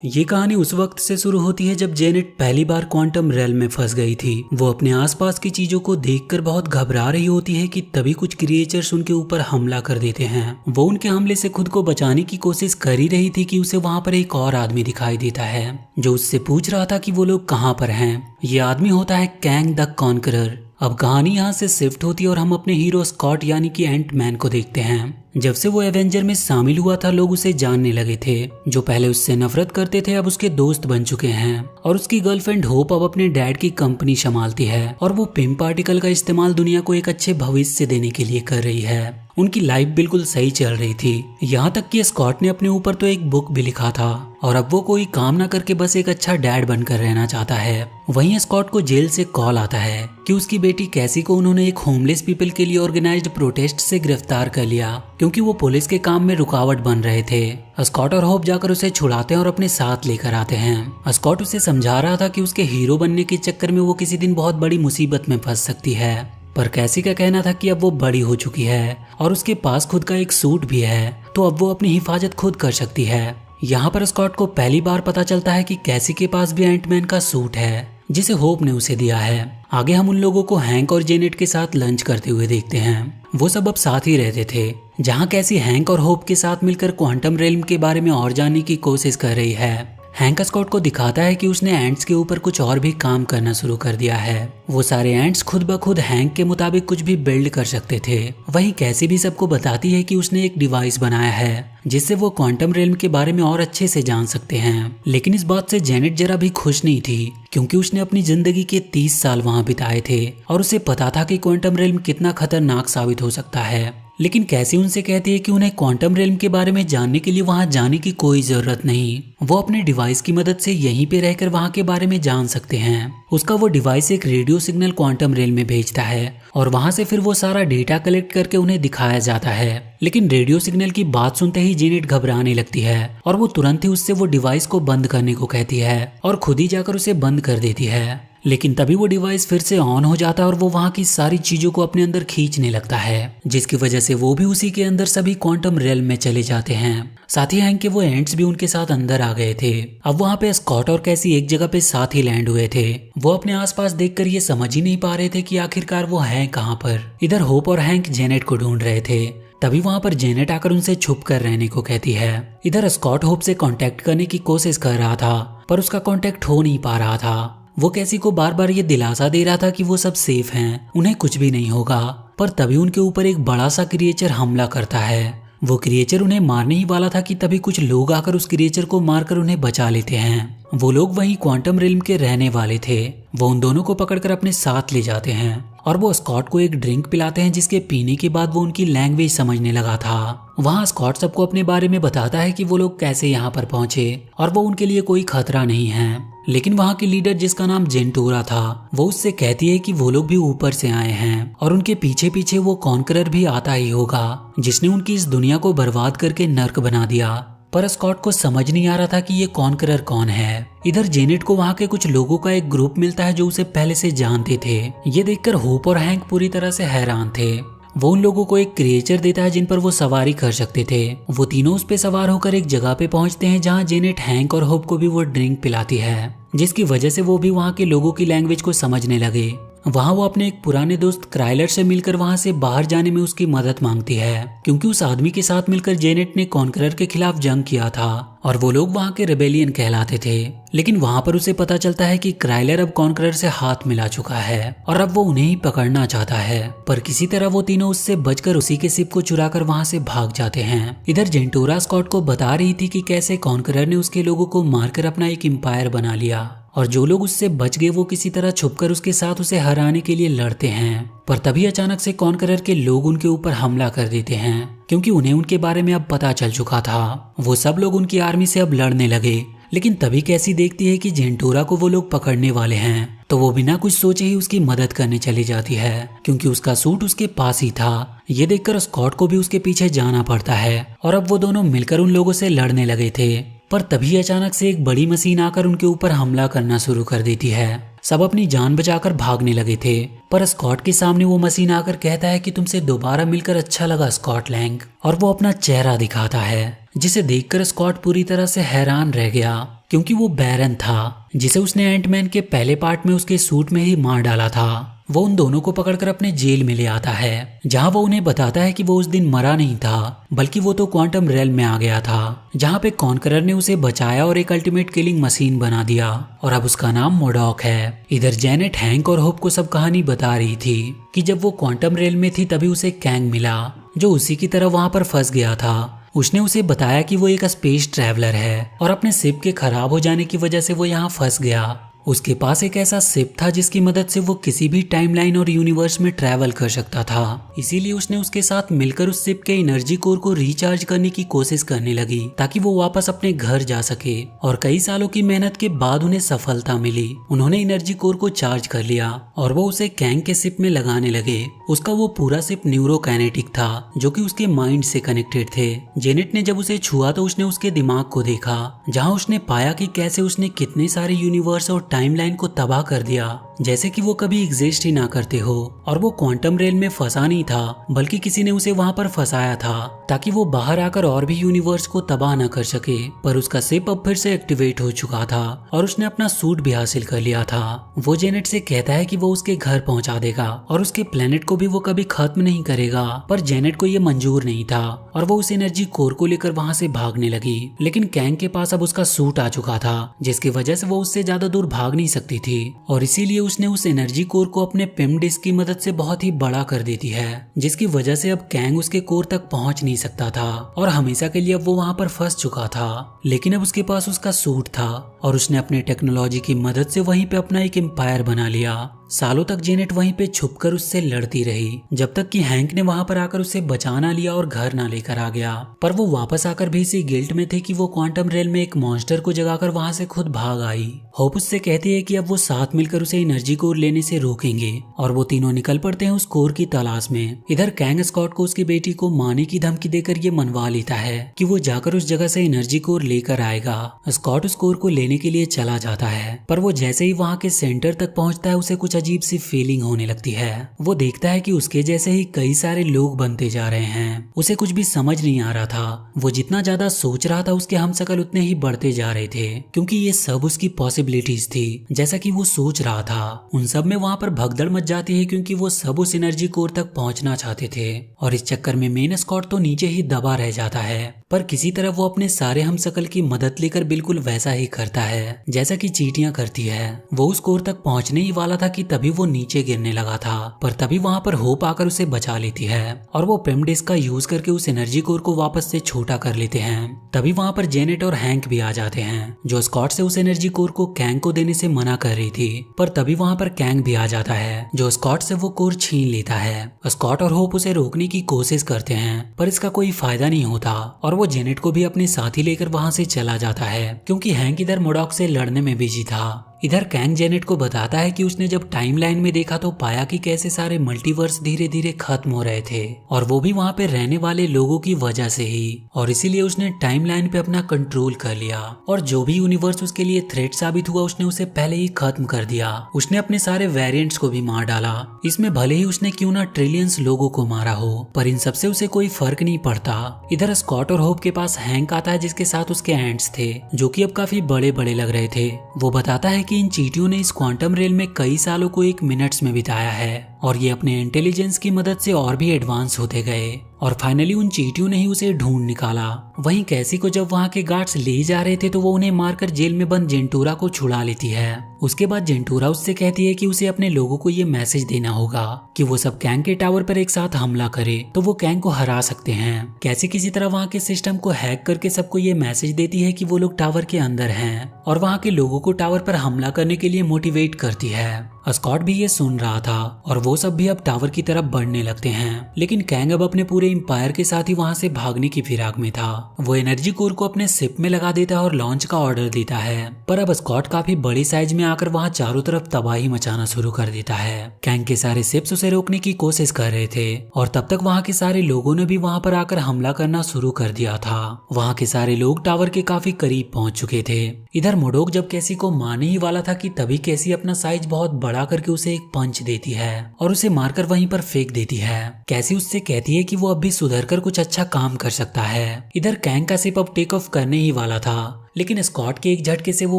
ये कहानी उस वक्त से शुरू होती है जब जेनेट पहली बार क्वांटम रेल में फंस गई थी। वो अपने आसपास की चीजों को देखकर बहुत घबरा रही होती है कि तभी कुछ क्रिएचर्स उनके ऊपर हमला कर देते हैं। वो उनके हमले से खुद को बचाने की कोशिश कर ही रही थी कि उसे वहाँ पर एक और आदमी दिखाई देता है जो उससे पूछ रहा था कि वो लोग कहाँ पर हैं। ये आदमी होता है कैंग द कॉन्करर। अब कहानी यहाँ से शिफ्ट होती है और हम अपने हीरो स्कॉट यानी कि एंट मैन को देखते हैं। जब से वो एवेंजर में शामिल हुआ था लोग उसे जानने लगे थे। जो पहले उससे नफरत करते थे अब उसके दोस्त बन चुके हैं और उसकी गर्लफ्रेंड होप अब अपने डैड की कंपनी संभालती है और वो पिम पार्टिकल का इस्तेमाल दुनिया को एक अच्छे भविष्य देने के लिए कर रही है। उनकी लाइफ बिल्कुल सही चल रही थी, यहाँ तक कि स्कॉट ने अपने ऊपर तो एक बुक भी लिखा था और अब वो कोई काम ना करके बस एक अच्छा डैड बनकर रहना चाहता है। वहीं स्कॉट को जेल से कॉल आता है कि उसकी बेटी कैसी को उन्होंने एक होमलेस पीपल के लिए ऑर्गेनाइज्ड प्रोटेस्ट से गिरफ्तार कर लिया क्योंकि वो पुलिस के काम में रुकावट बन रहे थे। स्कॉट और होप जाकर उसे छुड़ाते हैं और अपने साथ लेकर आते हैं। स्कॉट उसे समझा रहा था कि उसके हीरो बनने के चक्कर में वो किसी दिन बहुत बड़ी मुसीबत में फंस सकती है, पर कैसी का कहना था कि अब वो बड़ी हो चुकी है और उसके पास खुद का एक सूट भी है तो अब वो अपनी हिफाजत खुद कर सकती है। यहाँ पर स्कॉट को पहली बार पता चलता है कि कैसी के पास भी एंटमैन का सूट है जिसे होप ने उसे दिया है। आगे हम उन लोगों को हैंक और जेनेट के साथ लंच करते हुए देखते हैं। वो सब अब साथ ही रहते थे जहाँ कैसी हैंक और होप के साथ मिलकर क्वांटम रेल्म के बारे में और जानने की कोशिश कर रही है। हैंक स्कॉट को दिखाता है कि उसने एंट्स के ऊपर कुछ और भी काम करना शुरू कर दिया है। वो सारे एंट्स खुद ब खुद हैंक के मुताबिक कुछ भी बिल्ड कर सकते थे। वहीं कैसी भी सबको बताती है कि उसने एक डिवाइस बनाया है जिससे वो क्वांटम रेल्म के बारे में और अच्छे से जान सकते हैं। लेकिन इस बात से जेनेट जरा भी खुश नहीं थी क्योंकि उसने अपनी जिंदगी के 30 साल वहां बिताए थे और उसे पता था कि क्वांटम रेल्म कितना खतरनाक साबित हो सकता है। लेकिन कैसी उनसे कहती है कि उन्हें क्वांटम रेल्म के बारे में जानने के लिए वहां जाने की कोई जरूरत नहीं, वो अपने डिवाइस की मदद से यहीं पे रहकर वहां के बारे में जान सकते हैं। उसका वो डिवाइस एक रेडियो सिग्नल क्वांटम रेल्म में भेजता है और वहां से फिर वो सारा डेटा कलेक्ट करके उन्हें दिखाया जाता है। लेकिन रेडियो सिग्नल की बात सुनते ही जेनेट घबराने लगती है और वो तुरंत ही उससे वो डिवाइस को बंद करने को कहती है और खुद ही जाकर उसे बंद कर देती है। लेकिन तभी वो डिवाइस फिर से ऑन हो जाता है और वो वहां की सारी चीजों को अपने अंदर खींचने लगता है जिसकी वजह से वो भी उसी के अंदर सभी क्वांटम रेल्म में चले जाते हैं। साथ ही हैंक के वो एंट्स भी उनके साथ अंदर आ गए थे। अब वहां पे स्कॉट और कैसी एक जगह पे साथ ही लैंड हुए थे। वो अपने आसपास देखकर ये समझ ही नहीं पा रहे थे कि आखिरकार वो हैं कहाँ पर। इधर होप और हैंक जेनेट को ढूंढ रहे थे, तभी वहां पर जेनेट आकर उनसे छुप कर रहने को कहती है। इधर स्कॉट होप से कांटेक्ट करने की कोशिश कर रहा था पर उसका कांटेक्ट हो नहीं पा रहा था। वो कैसी को बार बार ये दिलासा दे रहा था कि वो सब सेफ हैं, उन्हें कुछ भी नहीं होगा। पर तभी उनके ऊपर एक बड़ा सा क्रिएचर हमला करता है। वो क्रिएचर उन्हें मारने ही वाला था कि तभी कुछ लोग आकर उस क्रिएचर को मारकर उन्हें बचा लेते हैं। वो लोग वहीं क्वांटम रिल्म के रहने वाले थे। वो उन दोनों को पकड़कर अपने साथ ले जाते हैं और वो स्कॉट को एक ड्रिंक पिलाते हैं जिसके पीने के बाद वो उनकी लैंग्वेज समझने लगा था। वहाँ स्कॉट सबको अपने बारे में बताता है कि वो लोग कैसे यहाँ पर पहुंचे और वो उनके लिए कोई खतरा नहीं है। लेकिन वहाँ की लीडर जिसका नाम जेंटूरा था वो उससे कहती है कि वो लोग भी ऊपर से आए हैं और उनके पीछे पीछे वो कॉन्करर भी आता ही होगा जिसने उनकी इस दुनिया को बर्बाद करके नर्क बना दिया। पर स्कॉट को समझ नहीं आ रहा था कि ये कॉन्करर कौन है। इधर जेनेट को वहाँ के कुछ लोगों का एक ग्रुप मिलता है जो उसे पहले से जानते थे। ये देखकर होप और हैंक पूरी तरह से हैरान थे। वो उन लोगों को एक क्रिएचर देता है जिन पर वो सवारी कर सकते थे। वो तीनों उस पे सवार होकर एक जगह पे पहुंचते हैं जहाँ जेनेट हैंक और होप को भी वो ड्रिंक पिलाती है जिसकी वजह से वो भी वहाँ के लोगों की लैंग्वेज को समझने लगे। वहाँ वो अपने एक पुराने दोस्त क्राइलर से मिलकर वहाँ से बाहर जाने में उसकी मदद मांगती है क्योंकि उस आदमी के साथ मिलकर जेनेट ने कॉन्करर के खिलाफ जंग किया था और वो लोग वहाँ के रेबेलियन कहलाते थे। लेकिन वहाँ पर उसे पता चलता है कि क्राइलर अब कॉन्करर से हाथ मिला चुका है और अब वो उन्हें ही पकड़ना चाहता है। पर किसी तरह वो तीनों उससे बचकर उसी के शिप को चुराकर वहाँ से भाग जाते हैं। इधर जेंटूरा स्कॉट को बता रही थी कि कैसे कॉन्करर ने उसके लोगों को मारकर अपना एक एम्पायर बना लिया और जो लोग उससे बच गए वो किसी तरह छुपकर उसके साथ उसे हराने के लिए लड़ते हैं। पर तभी अचानक से कॉन्करर के लोग उनके ऊपर हमला कर देते हैं क्योंकि उन्हें उनके बारे में अब पता चल चुका था। वो सब लोग उनकी आर्मी से अब लड़ने लगे। लेकिन तभी कैसी देखती है कि जेंटूरा को वो लोग पकड़ने वाले हैं तो वो बिना कुछ सोचे ही उसकी मदद करने चली जाती है क्योंकि उसका सूट उसके पास ही था। ये देखकर स्कॉट को भी उसके पीछे जाना पड़ता है और अब वो दोनों मिलकर उन लोगों से लड़ने लगे थे। पर तभी अचानक से एक बड़ी मशीन आकर उनके ऊपर हमला करना शुरू कर देती है। सब अपनी जान बचाकर भागने लगे थे पर स्कॉट के सामने वो मशीन आकर कहता है कि तुमसे दोबारा मिलकर अच्छा लगा स्कॉट लैंग, और वो अपना चेहरा दिखाता है जिसे देखकर स्कॉट पूरी तरह से हैरान रह गया, क्योंकि वो बैरन था जिसे उसने एंटमैन के पहले पार्ट में उसके सूट में ही मार डाला था। वो उन दोनों को पकड़कर अपने जेल में ले आता है, जहां वो उन्हें बताता है कि वो उस दिन मरा नहीं था, बल्कि वो तो क्वांटम रेल में आ गया था, जहां पे कॉन्करर ने उसे बचाया और एक अल्टीमेट किलिंग मशीन बना दिया, और अब उसका नाम मोडॉक है। इधर जेनेट हैंक और होप को सब कहानी बता रही थी कि जब वो क्वांटम रेल में थी तभी उसे कैंग मिला, जो उसी की तरह वहां पर फंस गया था। उसने उसे बताया कि वो एक स्पेस ट्रैवलर है और अपने शिप के खराब हो जाने की वजह से वो यहाँ फंस गया। उसके पास एक ऐसा शिप था जिसकी मदद से वो किसी भी टाइमलाइन और यूनिवर्स में ट्रैवल कर सकता था। इसीलिए उसने उसके साथ मिलकर उस शिप के एनर्जी कोर को रिचार्ज करने की कोशिश करने लगी, ताकि वो वापस अपने घर जा सके। और कई सालों की मेहनत के बाद उन्हें सफलता मिली। उन्होंने एनर्जी कोर को चार्ज कर लिया और वो उसे कैंग के शिप में लगाने लगे। उसका वो पूरा शिप न्यूरोकाइनेटिक था, जो कि उसके माइंड से कनेक्टेड थे। जेनेट ने जब उसे छुआ तो उसने उसके दिमाग को देखा, जहाँ उसने पाया कि कैसे उसने कितने सारे यूनिवर्स और टाइमलाइन को तबाह कर दिया, जैसे कि वो कभी एग्जिस्ट ही ना करते हो। और वो क्वांटम रेल में फंसा नहीं था, बल्कि किसी ने उसे वहां पर फंसाया था, ताकि वो बाहर आकर और भी यूनिवर्स को तबाह न कर सके। पर उसका शिप अब फिर से एक्टिवेट हो चुका था और उसने अपना सूट भी हासिल कर लिया था। वो जेनेट से कहता है कि वो उसके घर पहुंचा देगा और उसके प्लेनेट को भी वो कभी खत्म नहीं करेगा, पर जेनेट को ये मंजूर नहीं था और वो उस एनर्जी कोर को लेकर वहां से भागने लगी। लेकिन कैंग के पास अब उसका सूट आ चुका था, जिसकी वजह से वो उससे ज्यादा दूर भाग नहीं सकती थी, और इसीलिए उसने उस एनर्जी कोर को अपने पिम डिस्क की मदद से बहुत ही बड़ा कर देती है, जिसकी वजह से अब कैंग उसके कोर तक पहुंच नहीं सकता था और हमेशा के लिए अब वो वहां पर फंस चुका था। लेकिन अब उसके पास उसका सूट था और उसने अपने टेक्नोलॉजी की मदद से वहीं पे अपना एक एम्पायर बना लिया। सालों तक जेनेट वहीं पे छुपकर उससे लड़ती रही, जब तक कि हैंक ने वहां पर आकर उसे बचाना लिया और घर ना लेकर आ गया। पर वो वापस आकर भी इसी गिल्ट में थे कि वो क्वांटम रेल में एक मॉन्स्टर को जगाकर वहां से खुद भाग आई। होप उससे कहती है कि अब वो साथ मिलकर उसे एनर्जी कोर लेने से रोकेंगे, और वो तीनों निकल पड़ते हैं उस कोर की तलाश में। इधर कैंग स्कॉट को उसकी बेटी को मारने की धमकी देकर ये मनवा लेता है कि वो जाकर उस जगह से एनर्जी कोर लेकर आएगा। स्कॉट उस कोर को लेने के लिए चला जाता है, पर वो जैसे ही वहां के सेंटर तक पहुंचता है उसे कुछ अजीब सी फीलिंग होने लगती है। वो देखता है कि उसके जैसे ही कई सारे लोग बनते जा रहे हैं। उसे कुछ भी समझ नहीं आ रहा था। वो जितना ज्यादा सोच रहा था उसके हमशक्ल उतने ही बढ़ते जा रहे थे, क्योंकि ये सब उसकी पॉसिबिलिटीज थी। जैसा कि वो सोच रहा था, उन सब में वहां पर भगदड़ मच जाती है, क्योंकि वो सब उस एनर्जी कोर तक पहुंचना चाहते थे। और इस चक्कर में मेन स्कॉट तो नीचे ही दबा रह जाता है, पर किसी तरह वो अपने सारे हमशक्ल की मदद लेकर बिल्कुल वैसा ही करता है जैसा कि चींटियां करती है। वो उस कोर तक पहुंचने ही वाला था कि तभी वो नीचे गिरने लगा था, पर तभी वहां पर होप आकर उसे बचा लेती है और वो पेम डिस्क का यूज करके उस एनर्जी कोर को वापस से छोटा कर लेते हैं। तभी वहां पर जेनेट और हैंक भी आ जाते हैं, जो स्कॉट से उस एनर्जी कोर को कैंग को देने से मना कर रही थी। पर तभी वहां पर कैंग भी आ जाता है, जो स्कॉट से वो कोर छीन लेता है। स्कॉट और होप उसे रोकने की कोशिश करते हैं, पर इसका कोई फायदा नहीं होता और वो जेनेट को भी अपने साथ ही लेकर वहां से चला जाता है, क्योंकि हैंक इधर मोडॉक से लड़ने में बिजी था। इधर कैंग जेनेट को बताता है कि उसने जब टाइमलाइन में देखा तो पाया कि कैसे सारे मल्टीवर्स धीरे धीरे खत्म हो रहे थे, और वो भी वहां पे रहने वाले लोगों की वजह से ही। और इसीलिए उसने टाइमलाइन पे अपना कंट्रोल कर लिया, और जो भी यूनिवर्स उसके लिए थ्रेट साबित हुआ उसने उसे पहले ही खत्म कर दिया। उसने अपने सारे वेरिएंट्स को भी मार डाला। इसमें भले ही उसने क्यों ना ट्रिलियंस लोगों को मारा हो, पर इन सबसे उसे कोई फर्क नहीं पड़ता। इधर स्कॉट और होप के पास हैंक आता है, जिसके साथ उसके एंट्स थे, जो कि अब काफी बड़े बड़े लग रहे थे। वो बताता है कि इन चींटियों ने इस क्वांटम रेल में कई सालों को 1 मिनट्स में बिताया है, और ये अपने इंटेलिजेंस की मदद से और भी एडवांस होते गए, और फाइनली उन चींटियों ने ही उसे ढूंढ निकाला। वहीं कैसी को जब वहां के गार्ड्स ले जा रहे थे तो वो उन्हें मारकर जेल में बंद जेंटूरा को छुड़ा लेती है। उसके बाद जेंटूरा उससे कहती है कि उसे अपने लोगों को ये मैसेज देना होगा कि वो सब कैंग के टावर पर एक साथ हमला करे तो वो कैंग को हरा सकते हैं। कैसी किसी तरह वहां के सिस्टम को हैक करके सबको ये मैसेज देती है कि वो लोग टावर के अंदर हैं, और वहां के लोगों को टावर पर हमला करने के लिए मोटिवेट करती है। स्कॉट भी ये सुन रहा था, और वो सब भी अब टावर की तरफ बढ़ने लगते हैं। लेकिन कैंग अब अपने पूरे एम्पायर के साथ ही वहां से भागने की फिराक में था। वो एनर्जी कोर को अपने शिप में लगा देता है और लॉन्च का ऑर्डर देता है, पर अब स्कॉट काफी बड़ी साइज में आकर वहां चारों तरफ तबाही मचाना शुरू कर देता है। कैंग के सारे शिप्स उसे रोकने की कोशिश कर रहे थे, और तब तक वहां के सारे लोगों ने भी वहां पर आकर हमला करना शुरू कर दिया था। वहां के सारे लोग टावर के काफी करीब पहुंच चुके थे। इधर मोडोक जब कैसी को मारने ही वाला था कि तभी कैसी अपना साइज बहुत बड़ा खड़ा करके उसे एक पंच देती है और उसे मारकर वहीं पर फेंक देती है। कैसी उससे कहती है कि वो अब भी सुधर कर कुछ अच्छा काम कर सकता है। इधर कैंग का शिप अब टेक ऑफ करने ही वाला था, लेकिन स्कॉट के एक झटके से वो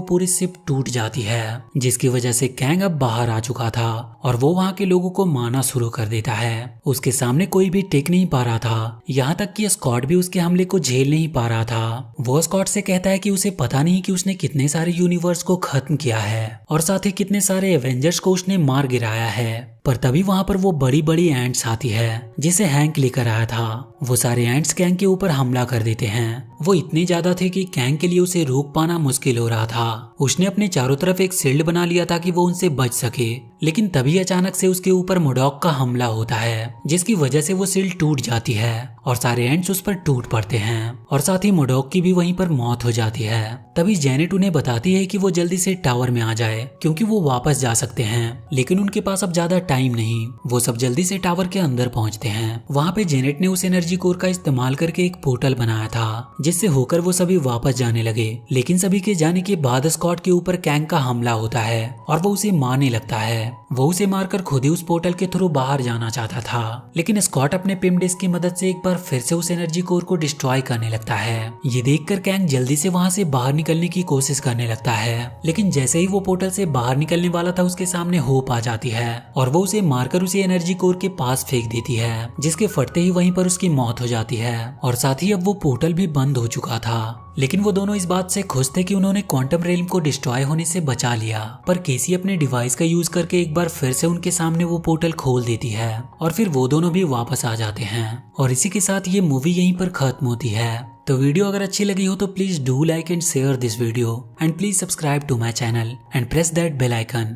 पूरी शिप टूट जाती है, जिसकी वजह से कैंग अब बाहर आ चुका था और वो वहाँ के लोगों को मारना शुरू कर देता है। उसके सामने कोई भी टिक नहीं पा रहा था, यहाँ तक कि स्कॉट भी उसके हमले को झेल नहीं पा रहा था। वो स्कॉट से कहता है कि उसे पता नहीं कि उसने कितने सारे यूनिवर्स को खत्म किया है और साथ ही कितने सारे एवेंजर्स को उसने मार गिराया है। पर तभी वहाँ पर वो बड़ी बड़ी एंट्स आती है जिसे हैंक लेकर आया था। वो सारे एंट्स कैंग के ऊपर हमला कर देते हैं। वो इतने ज्यादा थे कि कैंग के लिए उसे रोक पाना मुश्किल हो रहा था। उसने अपने चारों तरफ एक शील्ड बना लिया था कि वो उनसे बच सके, लेकिन तभी अचानक से उसके ऊपर मोडॉक का हमला होता है, जिसकी वजह से वो शील्ड टूट जाती है और सारे एंट्स उस पर टूट पड़ते हैं और साथ ही मोडॉक की भी वहीं पर मौत हो जाती है। तभी जेनेट उन्हें बताती है कि वो जल्दी से टावर में आ जाए क्योंकि वो वापस जा सकते हैं, लेकिन उनके पास अब ज्यादा टाइम नहीं। वो सब जल्दी से टावर के अंदर पहुंचते हैं। वहाँ पे जेनेट ने उस एनर्जी कोर का इस्तेमाल करके एक पोर्टल बनाया था, जिससे होकर वो सभी वापस जाने लगे। लेकिन सभी के जाने के बाद स्कॉट के ऊपर कैंग का हमला होता है और वो उसे मारने लगता है। वो उसे मारकर खुद ही उस पोर्टल के थ्रू बाहर जाना चाहता था, लेकिन स्कॉट अपने पिमडिस्क की मदद से एक बार फिर से उस एनर्जी कोर को डिस्ट्रॉय करने लगता है। ये देखकर कैंग जल्दी से वहाँ से बाहर निकलने की कोशिश करने लगता है, लेकिन जैसे ही वो पोर्टल से बाहर निकलने वाला था उसके सामने होप आ जाती है और वो उसे मारकर उसे एनर्जी कोर के पास फेंक देती है, जिसके फटते ही वहीं पर उसकी मौत हो जाती है। और साथ ही अब वो पोर्टल भी बंद हो चुका था। लेकिन वो दोनों इस बात से खुश थे कि उन्होंने क्वांटम रेलम को डिस्ट्रॉय होने से बचा लिया। पर केसी अपने डिवाइस का यूज करके एक बार फिर से उनके सामने वो पोर्टल खोल देती है और फिर वो दोनों भी वापस आ जाते हैं। और इसी के साथ ये मूवी यहीं पर खत्म होती है। तो वीडियो अगर अच्छी लगी हो तो please do like and share this video and please subscribe to my channel and press that bell icon.